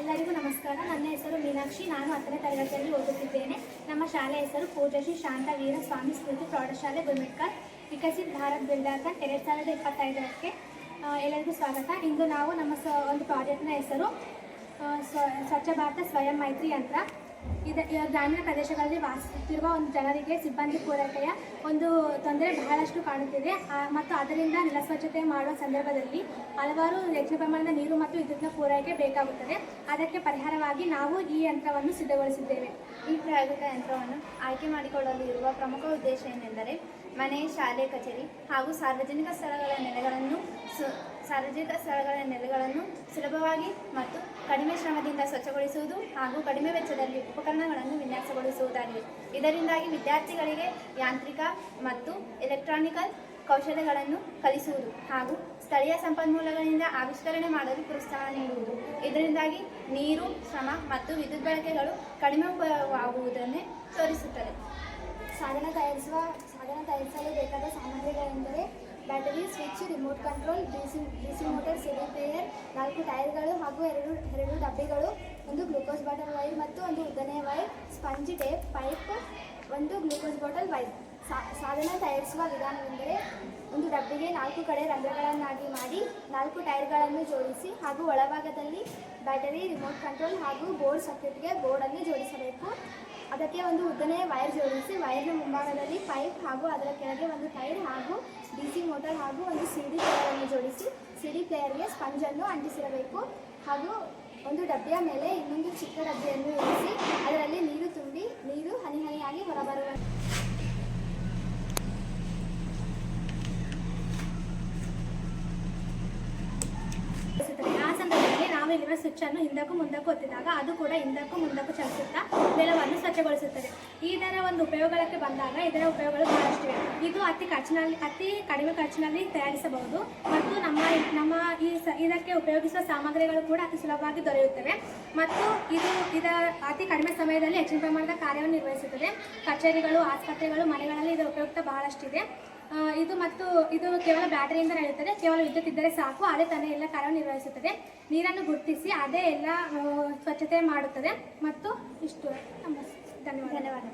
ಎಲ್ಲರಿಗೂ ನಮಸ್ಕಾರ. ನನ್ನ ಹೆಸರು ಮೀನಾಕ್ಷಿ. ನಾನು 10ನೇ ತರಗತಿಯಲ್ಲಿ ಓದುತ್ತಿದ್ದೇನೆ. ನಮ್ಮ ಶಾಲೆ ಹೆಸರು ಪೂಜಶ್ರೀ ಶಾಂತವೀರ ಸ್ವಾಮಿ ಸ್ಮೃತಿ ಪ್ರೌಢಶಾಲೆ ಗುಲ್ಮಿಟ್ಕಲ್. ವಿಕಸಿತ್ ಭಾರತ್ ಬಿಲ್ಡರ್ಕನ್ 2025ಕ್ಕೆ ಎಲ್ಲರಿಗೂ ಸ್ವಾಗತ. ಇಂದು ನಾವು ನಮ್ಮ ಒಂದು ಪ್ರಾಜೆಕ್ಟ್ನ ಹೆಸರು ಸ್ವಚ್ಛ ಭಾರತ ಸ್ವಯಂ ಮೈತ್ರಿ ಯಂತ್ರ. ಗ್ರಾಮೀಣ ಪ್ರದೇಶಗಳಲ್ಲಿ ವಾಸಿಸುತ್ತಿರುವ ಒಂದು ಜನರಿಗೆ ಸಿಬ್ಬಂದಿ ಪೂರೈಕೆಯ ಒಂದು ತೊಂದರೆ ಬಹಳಷ್ಟು ಕಾಣುತ್ತಿದೆ ಮತ್ತು ಅದರಿಂದ ನೆಲಸ್ವಚ್ಛತೆ ಮಾಡುವ ಸಂದರ್ಭದಲ್ಲಿ ಹಲವಾರು ಹೆಚ್ಚಿನ ಪ್ರಮಾಣದ ನೀರು ಮತ್ತು ವಿದ್ಯುತ್ನ ಪೂರೈಕೆ ಬೇಕಾಗುತ್ತದೆ. ಅದಕ್ಕೆ ಪರಿಹಾರವಾಗಿ ನಾವು ಈ ಯಂತ್ರವನ್ನು ಸಿದ್ಧಗೊಳಿಸಿದ್ದೇವೆ. ಈ ಪ್ರಾಯೋಗಿಕ ಯಂತ್ರವನ್ನು ಆಯ್ಕೆ ಮಾಡಿಕೊಳ್ಳಲು ಇರುವ ಪ್ರಮುಖ ಉದ್ದೇಶ ಏನೆಂದರೆ ಮನೆ, ಶಾಲೆ, ಕಚೇರಿ ಹಾಗೂ ಸಾರ್ವಜನಿಕ ಸ್ಥಳಗಳ ನೆಲೆಗಳನ್ನು ಸುಲಭವಾಗಿ ಮತ್ತು ಕಡಿಮೆ ಶ್ರಮದಿಂದ ಸ್ವಚ್ಛಗೊಳಿಸುವುದು ಹಾಗೂ ಕಡಿಮೆ ವೆಚ್ಚದಲ್ಲಿ ಉಪಕರಣಗಳನ್ನು ವಿನ್ಯಾಸಗೊಳಿಸುವುದಾಗಿದೆ. ಇದರಿಂದಾಗಿ ವಿದ್ಯಾರ್ಥಿಗಳಿಗೆ ಯಾಂತ್ರಿಕ ಮತ್ತು ಎಲೆಕ್ಟ್ರಾನಿಕಲ್ ಕೌಶಲ್ಯಗಳನ್ನು ಕಲಿಸುವುದು ಹಾಗೂ ಸ್ಥಳೀಯ ಸಂಪನ್ಮೂಲಗಳಿಂದ ಆವಿಷ್ಕರಣೆ ಮಾಡಲು ಪ್ರೋತ್ಸಾಹ ನೀಡುವುದು. ಇದರಿಂದಾಗಿ ನೀರು, ಶ್ರಮ ಮತ್ತು ವಿದ್ಯುತ್ ಬಳಕೆಗಳು ಕಡಿಮೆ ಉಪಯೋಗವಾಗುವುದನ್ನೇ ತೋರಿಸುತ್ತದೆ. ಸಾಧನ ತಯಾರಿಸಲು ಬೇಕಾದ ಸಾಮಗ್ರಿಗಳೆಂದರೆ battery, switch, remote control, DC motor, CD player, 4 ಟೈರ್ಗಳು ಹಾಗೂ ಎರಡು ಡಬ್ಬಿಗಳು, ಒಂದು ಗ್ಲೂಕೋಸ್ ಬಾಟಲ್ ವೈರ್ ಮತ್ತು ಒಂದು ಉದ್ದನೆಯ ವೈರ್, ಸ್ಪಂಜ್, ಟೇಪ್, ಪೈಪ್, ಒಂದು ಗ್ಲೂಕೋಸ್ ಬಾಟಲ್ ವೈರ್. ಸಾಧನ ತಯಾರಿಸುವ ವಿಧಾನವೆಂದರೆ ಒಂದು ಡಬ್ಬಿಗೆ 4 ಕಡೆ ರಂಧ್ರಗಳನ್ನಾಗಿ ಮಾಡಿ 4 ಟೈರ್ಗಳನ್ನು ಜೋಡಿಸಿ ಹಾಗೂ ಒಳಭಾಗದಲ್ಲಿ ಬ್ಯಾಟರಿ, ರಿಮೋಟ್ ಕಂಟ್ರೋಲ್ ಹಾಗೂ ಬೋರ್ಡ್ ಸರ್ಕ್ಯೂಟ್ಗೆ ಬೋರ್ಡನ್ನು ಜೋಡಿಸಬೇಕು. ಅದಕ್ಕೆ ಒಂದು ಉದ್ದನೆಯ ವೈರ್ ಜೋಡಿಸಿ ವೈರ್ನ ಮುಂಭಾಗದಲ್ಲಿ ಪೈಪ್ ಹಾಗೂ ಅದರ ಕೆಳಗೆ ಒಂದು ಟೈರ್ ಹಾಗೂ ಡಿಸಿ ಮೋಟರ್ ಹಾಗೂ ಒಂದು ಸಿಡಿ ಪ್ಲೇಯರನ್ನು ಜೋಡಿಸಿ ಸಿಡಿ ಪ್ಲೇಯರ್ಗೆ ಸ್ಪಂಜನ್ನು ಅಂಟಿಸಿರಬೇಕು ಹಾಗೂ ಒಂದು ಡಬ್ಬಿಯ ಮೇಲೆ ಇನ್ನೊಂದು ಚಿಕ್ಕ ಡಬ್ಬಿಯನ್ನು ಇರಿಸಿ ಅದರಲ್ಲಿ ನೀರು ತುಂಬಿ ನೀರು ಹನಿ ಹನಿಯಾಗಿ ಹೊರಬರುವ ಇಲ್ಲಿರುವ ಸ್ವಿಚ್ ಅನ್ನು ಹಿಂದಕ್ಕೂ ಮುಂದಕ್ಕೂ ಒತ್ತಿದಾಗ ಅದು ಕೂಡ ಹಿಂದಕ್ಕೂ ಮುಂದಕ್ಕೂ ಚಲಿಸುತ್ತಾ ನೆಲವನ್ನು ಸ್ವಚ್ಛಗೊಳಿಸುತ್ತದೆ. ಇದರ ಒಂದು ಉಪಯೋಗಕ್ಕೆ ಬಂದಾಗ ಇದರ ಉಪಯೋಗಗಳು ಬಹಳಷ್ಟಿವೆ. ಇದು ಅತಿ ಕಡಿಮೆ ಖರ್ಚಿನಲ್ಲಿ ತಯಾರಿಸಬಹುದು ಮತ್ತು ಇದಕ್ಕೆ ಉಪಯೋಗಿಸುವ ಸಾಮಗ್ರಿಗಳು ಕೂಡ ಅತಿ ಸುಲಭವಾಗಿ ದೊರೆಯುತ್ತವೆ ಮತ್ತು ಇದರ ಅತಿ ಕಡಿಮೆ ಸಮಯದಲ್ಲಿ ಹೆಚ್ಚಿನ ಪ್ರಮಾಣದ ಕಾರ್ಯವನ್ನು ನಿರ್ವಹಿಸುತ್ತದೆ. ಕಚೇರಿಗಳು, ಆಸ್ಪತ್ರೆಗಳು, ಮನೆಗಳಲ್ಲಿ ಇದರ ಉಪಯುಕ್ತ ಬಹಳಷ್ಟಿದೆ. ಇದು ಕೇವಲ ಬ್ಯಾಟರಿಯಿಂದ ನಡೆಯುತ್ತದೆ. ಕೇವಲ ವಿದ್ಯುತ್ ಇದ್ದರೆ ಸಾಕು, ಅದೇ ತಾನೇ ಎಲ್ಲ ಕಾರ್ಯವನ್ನು ನಿರ್ವಹಿಸುತ್ತದೆ. ನೀರನ್ನು ಗುರುತಿಸಿ ಅದೇ ಎಲ್ಲ ಸ್ವಚ್ಛತೆ ಮಾಡುತ್ತದೆ ಮತ್ತು ಇಷ್ಟು. ಧನ್ಯವಾದ.